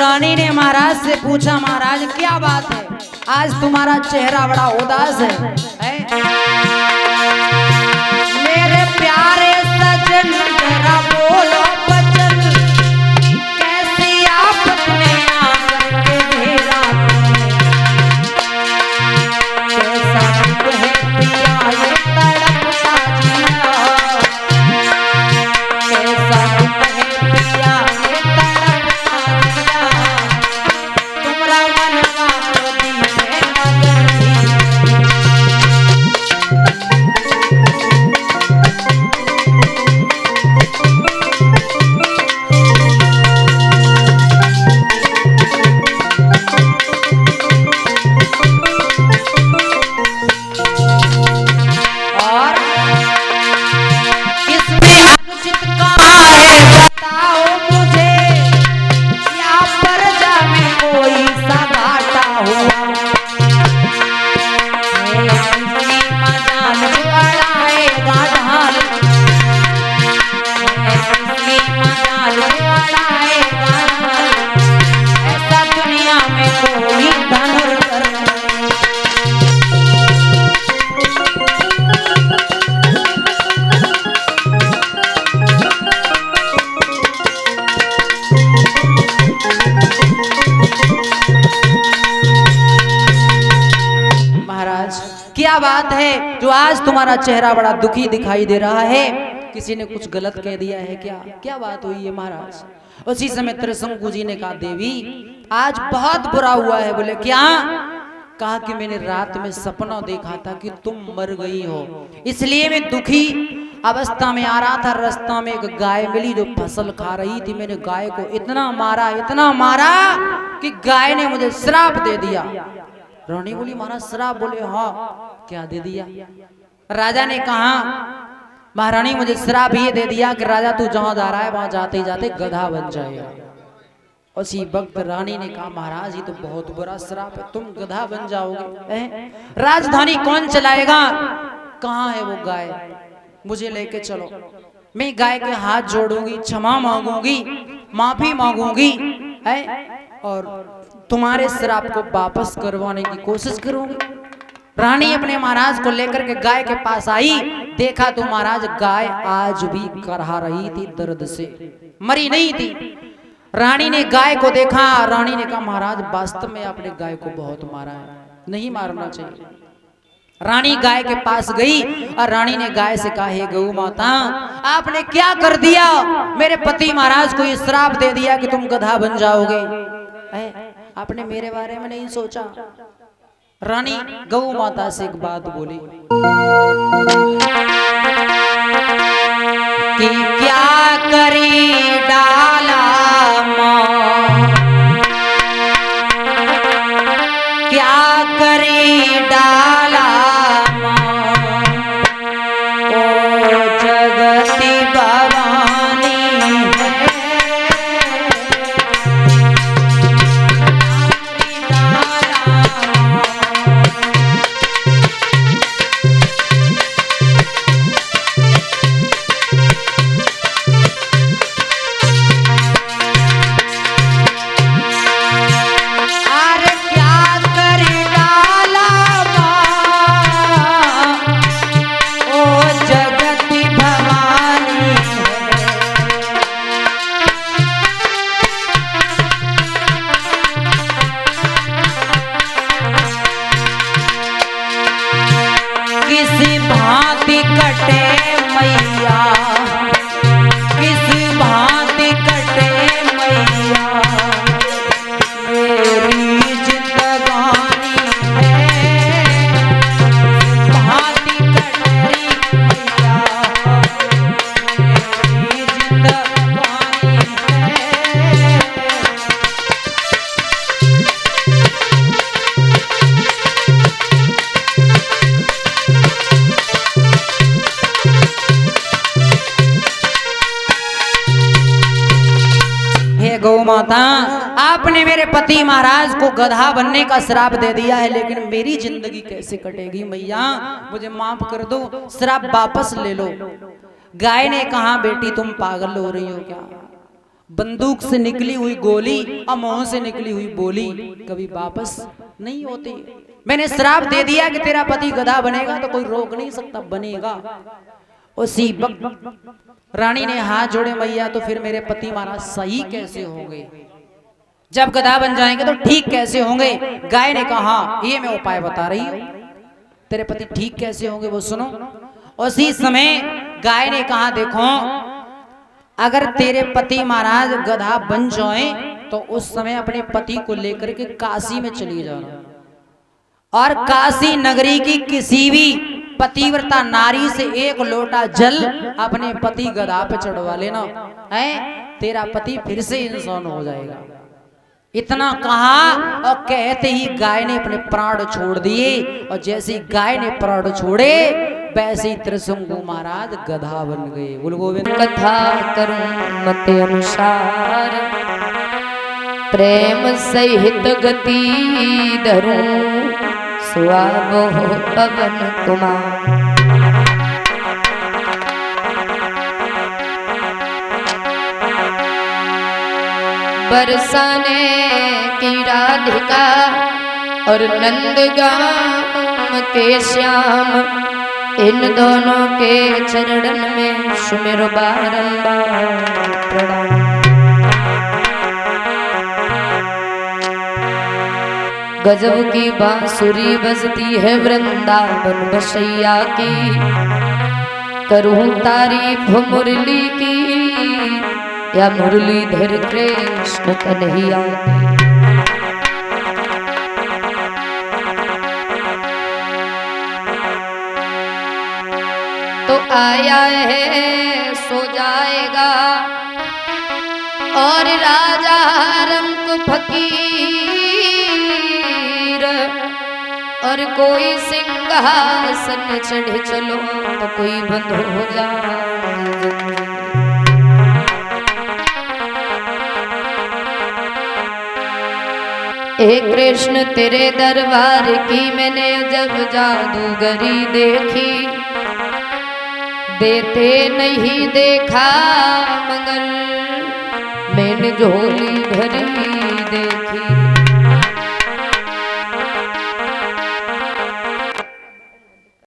रानी ने महाराज से पूछा, महाराज क्या बात है, आज तुम्हारा चेहरा बड़ा उदास है? मेरे प्यारे सजन जरा बोलो बचन, कैसी आफत ने आकर के घेरा कैसा दुख है पिया ये तड़पता जिया, कैसा दुख है पिया ये तड़पता जिया, तुमरा मनवा तो दीजे मगर क्या बात है जो आज तुम्हारा चेहरा बड़ा दुखी दिखाई दे रहा है? किसी ने कुछ गलत कह दिया है क्या? क्या बात हुई है महाराज? उसी समय त्रिशंकु जी ने कहा, देवी आज बहुत बुरा हुआ है। बोले क्या? कहा कि मैंने रात में सपना देखा था कि तुम मर गई हो, इसलिए मैं दुखी अवस्था में आ रहा था। रास्ता में एक गाय मिली जो फसल खा रही थी। मैंने गाय को इतना मारा कि गाय ने मुझे श्राप दे दिया। रानी बोली, महाराज श्राप? बोले हाँ। क्या दे दिया? राजा ने कहा, महारानी मुझे श्राप ये दे दिया कि राजा तू जहां जा रहा है वहां जाते जाते गधा बन जाएगा। उसी वक्त रानी ने कहा, महाराज ये तो बहुत बुरा श्राप है, तुम गधा बन जाओगे। राजधानी कौन चलाएगा? कहाँ है वो गाय? मुझे लेके चलो, मैं गाय के हाथ जोड़ूंगी, क्षमा मांगूंगी, माफी मांगूंगी और तुम्हारे श्राप को वापस करवाने की कोशिश करूंगी। रानी अपने महाराज को लेकर के गाय के पास आई। देखा तो महाराज गाय आज भी करहा रही थी, दर्द से मरी नहीं थी। रानी ने गाय को देखा। रानी ने कहा, महाराज वास्तव में आपने गाय को बहुत मारा है, नहीं मारना चाहिए। रानी गाय के पास गई और रानी ने गाय से कहा, हे गौ माता आपने क्या कर दिया? मेरे पति महाराज को ये श्राप दे दिया कि तुम गधा बन जाओगे। आपने मेरे बारे में नहीं सोचा। रानी गौ माता से एक बात बोली कि क्या करी डाला माँ, क्या करी डाला माँ, ओ जगती भवानी गौ माता आपने मेरे पति महाराज को गधा बनने का श्राप दे दिया है, लेकिन मेरी जिंदगी कैसे कटेगी? मैया मुझे माफ कर दो, श्राप वापस ले लो। गाय ने कहा, बेटी तुम पागल हो रही हो क्या? बंदूक से निकली हुई गोली और मुंह से निकली हुई बोली कभी वापस नहीं होती। मैंने श्राप दे दिया कि तेरा पति गधा बनेगा, तो कोई रोक नहीं सकता, बनेगा। उसी वक्त रानी ने हाथ जोड़े, मैया तो फिर मेरे पति महाराज सही कैसे होंगे, जब गधा बन जाएंगे तो ठीक कैसे होंगे। गाय ने कहा ये मैं उपाय बता रही हूं, तेरे पति ठीक कैसे होंगे वो सुनो। उसी समय गाय ने कहा देखो, अगर तेरे पति महाराज गधा बन जाए तो उस समय अपने पति को लेकर के काशी में चली जाना, और काशी नगरी की किसी भी पतिव्रता नारी से एक लोटा जल अपने पति गधा पे चढ़वा लेना है, तेरा पति फिर से इंसान हो जाएगा। इतना कहा और कहते ही गाय ने अपने प्राण छोड़ दिए, और जैसे ही गाय ने प्राण छोड़े वैसे ही त्रिशंकु महाराज गधा बन गए। बोल गोविंद। कथा करूं मत अनुसार, प्रेम सहित गति धरूं, सुहावो पवन कुमार। बरसाने की राधिका और नंदगाम के श्याम, इन दोनों के चरणन में सुमिर बारंबार प्रणाम। गजब की बांसुरी बजती है वृंदावन बसैया की, करूं तारीफ मुरली की, या मुरलीधर कृष्ण कन्हैया की। तो आया है सो जाएगा, और राजा रंग फकीर, और कोई सिंहासन चढ़े चलो तो कोई बंद हो जाए। हे कृष्ण तेरे दरबार की मैंने जब जादूगरी देखी, देते नहीं देखा मगर मैंने झोली भरी